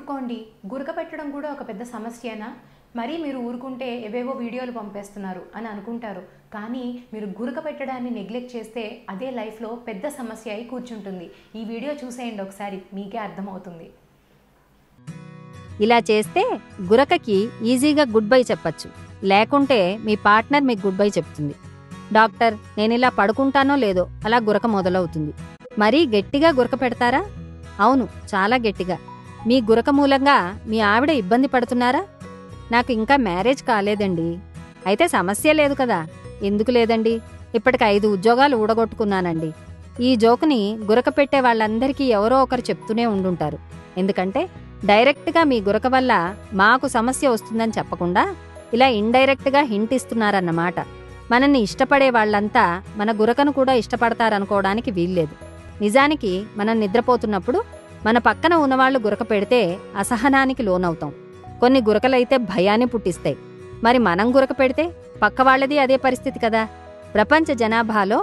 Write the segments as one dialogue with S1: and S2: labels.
S1: ఊరుకోండి, గురక పెట్టడం కూడా ఒక పెద్ద సమస్యేనా? మరీ మీరు ఊరుకుంటే ఏవేవో వీడియోలు పంపేస్తున్నారు అని అనుకుంటారు. కానీ మీరు గురక పెట్టడాన్ని నెగ్లెక్ట్ చేస్తే అదే లైఫ్లో పెద్ద సమస్య అయి కూర్చుంటుంది. ఈ వీడియో చూసేయండి ఒకసారి, మీకే అర్థమవుతుంది.
S2: ఇలా చేస్తే గురకకి ఈజీగా గుడ్ బై చెప్పచ్చు. లేకుంటే మీ పార్ట్నర్ మీకు గుడ్ బై చెప్తుంది. డాక్టర్, నేనిలా పడుకుంటానో లేదో అలా గురక మొదలవుతుంది. మరీ గట్టిగా గురక పెడతారా? అవును, చాలా గట్టిగా. మీ గురక మూలంగా మీ ఆవిడ ఇబ్బంది పడుతున్నారా? నాకు ఇంకా మ్యారేజ్ కాలేదండి. అయితే సమస్య లేదు కదా. ఎందుకు లేదండి, ఇప్పటికి 5 ఉద్యోగాలు ఊడగొట్టుకున్నానండి. ఈ జోకుని గురక పెట్టే వాళ్ళందరికీ ఎవరో ఒకరు చెప్తూనే ఉండుంటారు. ఎందుకంటే డైరెక్ట్గా మీ గురక వల్ల మాకు సమస్య వస్తుందని చెప్పకుండా ఇలా ఇండైరెక్ట్గా హింట్ ఇస్తున్నారన్నమాట. మనల్ని ఇష్టపడే వాళ్ళంతా మన గురకను కూడా ఇష్టపడతారనుకోవడానికి వీల్లేదు. నిజానికి మనం నిద్రపోతున్నప్పుడు మన పక్కన ఉన్నవాళ్లు గురక పెడితే అసహనానికి లోనవుతాం. కొన్ని గురకలైతే భయాన్ని పుట్టిస్తాయి. మరి మనం గురక పెడితే పక్కవాళ్లది అదే పరిస్థితి కదా. ప్రపంచ జనాభాలో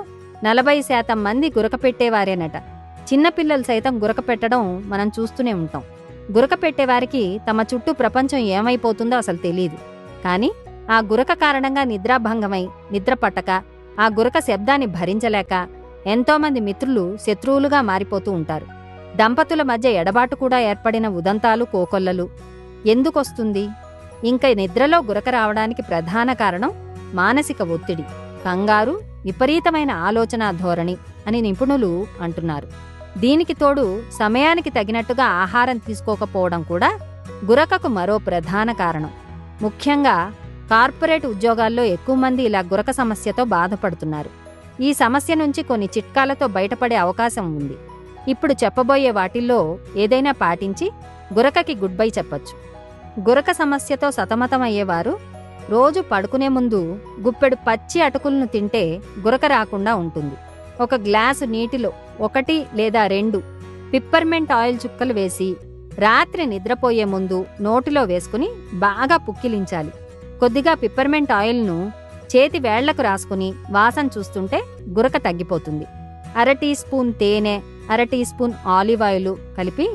S2: 40% మంది గురక పెట్టేవారేనట. చిన్నపిల్లలు సైతం గురక పెట్టడం మనం చూస్తూనే ఉంటాం. గురక పెట్టేవారికి తమ చుట్టూ ప్రపంచం ఏమైపోతుందో అసలు తెలీదు. కానీ ఆ గురక కారణంగా నిద్రాభంగమై నిద్ర పట్టక, ఆ గురక శబ్దాన్ని భరించలేక ఎంతోమంది మిత్రులు శత్రువులుగా మారిపోతూ ఉంటారు. దంపతుల మధ్య ఎడబాటు కూడా ఏర్పడిన ఉదంతాలు, కోకొల్లలు. ఎందుకొస్తుంది? ఇంక నిద్రలో గురక రావడానికి ప్రధాన కారణం మానసిక ఒత్తిడి, కంగారు, విపరీతమైన ఆలోచనా ధోరణి అని నిపుణులు అంటున్నారు. దీనికి తోడు సమయానికి తగినట్టుగా ఆహారం తీసుకోకపోవడం కూడా గురకకు మరో ప్రధాన కారణం. ముఖ్యంగా కార్పొరేట్ ఉద్యోగాల్లో ఎక్కువ మంది ఇలా గురక సమస్యతో బాధపడుతున్నారు. ఈ సమస్య నుంచి కొన్ని చిట్కాలతో బయటపడే అవకాశం ఉంది. ఇప్పుడు చెప్పబోయే వాటిల్లో ఏదైనా పాటించి గురకకి గుడ్ బై చెప్పచ్చు. గురక సమస్యతో సతమతమయ్యేవారు రోజు పడుకునే ముందు గుప్పెడు పచ్చి అటుకులను తింటే గురక రాకుండా ఉంటుంది. ఒక గ్లాసు నీటిలో 1 లేదా 2 పిప్పర్మెంట్ ఆయిల్ చుక్కలు వేసి రాత్రి నిద్రపోయే ముందు నోటిలో వేసుకుని బాగా పుక్కిలించాలి. కొద్దిగా పిప్పర్మెంట్ ఆయిల్ను చేతి వేళ్లకు రాసుకుని వాసన చూస్తుంటే గురక తగ్గిపోతుంది. 1/2 టీ స్పూన్ తేనె, 1/2 టీ స్పూన్ ఆలివ్ ఆయిల్ కలిపి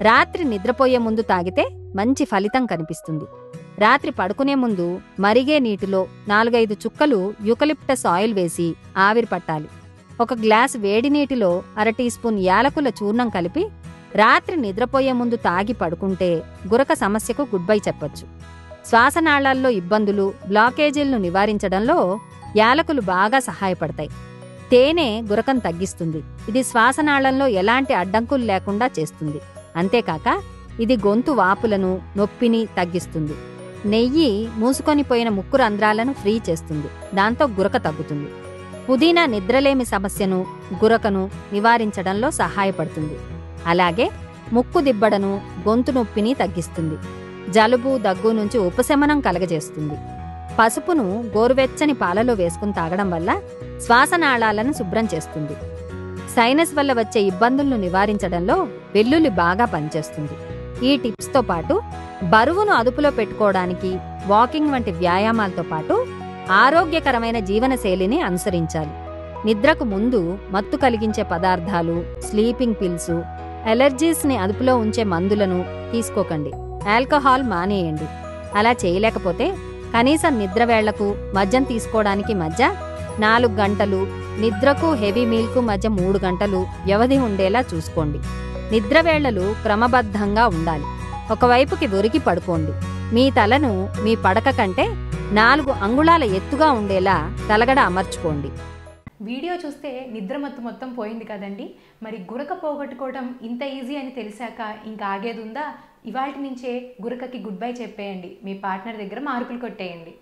S2: రాత్రి నిద్రపోయే ముందు తాగితే మంచి ఫలితం కనిపిస్తుంది. రాత్రి పడుకునే ముందు మరిగే నీటిలో 4-5 చుక్కలు యూకలిప్టస్ ఆయిల్ వేసి ఆవిరి పట్టాలి. ఒక గ్లాస్ వేడి నీటిలో 1/2 టీ స్పూన్ యాలకుల చూర్ణం కలిపి రాత్రి నిద్రపోయే ముందు తాగి పడుకుంటే గురక సమస్యకు గుడ్ బై చెప్పొచ్చు. శ్వాసనాళాల్లో ఇబ్బందులు, బ్లాకేజీలను నివారించడంలో యాలకులు బాగా సహాయపడతాయి. తేనె గురకం తగ్గిస్తుంది. ఇది శ్వాసనాళంలో ఎలాంటి అడ్డంకులు లేకుండా చేస్తుంది. అంతేకాక ఇది గొంతు వాపులను, నొప్పిని తగ్గిస్తుంది. నెయ్యి మూసుకొనిపోయిన ముక్కు రంధ్రాలను ఫ్రీ చేస్తుంది. దాంతో గురక తగ్గుతుంది. పుదీనా నిద్రలేమి సమస్యను, గురకను నివారించడంలో సహాయపడుతుంది. అలాగే ముక్కు దిబ్బడను, గొంతు నొప్పిని తగ్గిస్తుంది. జలుబు, దగ్గు నుంచి ఉపశమనం కలగజేస్తుంది. పసుపును గోరువెచ్చని పాలలో వేసుకుని తాగడం వల్ల శ్వాసనాళాలను శుభ్రం చేస్తుంది. సైనస్ వల్ల వచ్చే ఇబ్బందులను నివారించడంలో వెల్లుల్లి బాగా పనిచేస్తుంది. ఈ టిప్స్తో పాటు బరువును అదుపులో పెట్టుకోవడానికి వాకింగ్ వంటి వ్యాయామాలతో పాటు ఆరోగ్యకరమైన జీవనశైలిని అనుసరించాలి. నిద్రకు ముందు మత్తు కలిగించే పదార్థాలు, స్లీపింగ్ పిల్స్, ఎలర్జీస్ని అదుపులో ఉంచే మందులను తీసుకోకండి. ఆల్కహాల్ మానేయండి. అలా చేయలేకపోతే కనీసం నిద్ర వేళ్లకు, మద్యం తీసుకోవడానికి మధ్య 4 గంటలు, నిద్రకు హెవీ మీల్కు మధ్య 3 గంటలు వ్యవధి ఉండేలా చూసుకోండి. నిద్రవేళ్లలు క్రమబద్ధంగా ఉండాలి. ఒకవైపుకి ఒరిగి పడుకోండి. మీ తలను మీ పడక కంటే 4 అంగుళాల ఎత్తుగా ఉండేలా తలగడ అమర్చుకోండి.
S1: వీడియో చూస్తే నిద్రమత్తు మొత్తం పోయింది కదండి. మరి గురక పోగొట్టుకోవడం ఇంత ఈజీ అని తెలిసాక ఇంకా ఆగేది ఉందా? ఇవాల్టి నుంచే గురకకి గుడ్ బై చెప్పేయండి. మీ పార్ట్నర్ దగ్గర మార్కులు కొట్టేయండి.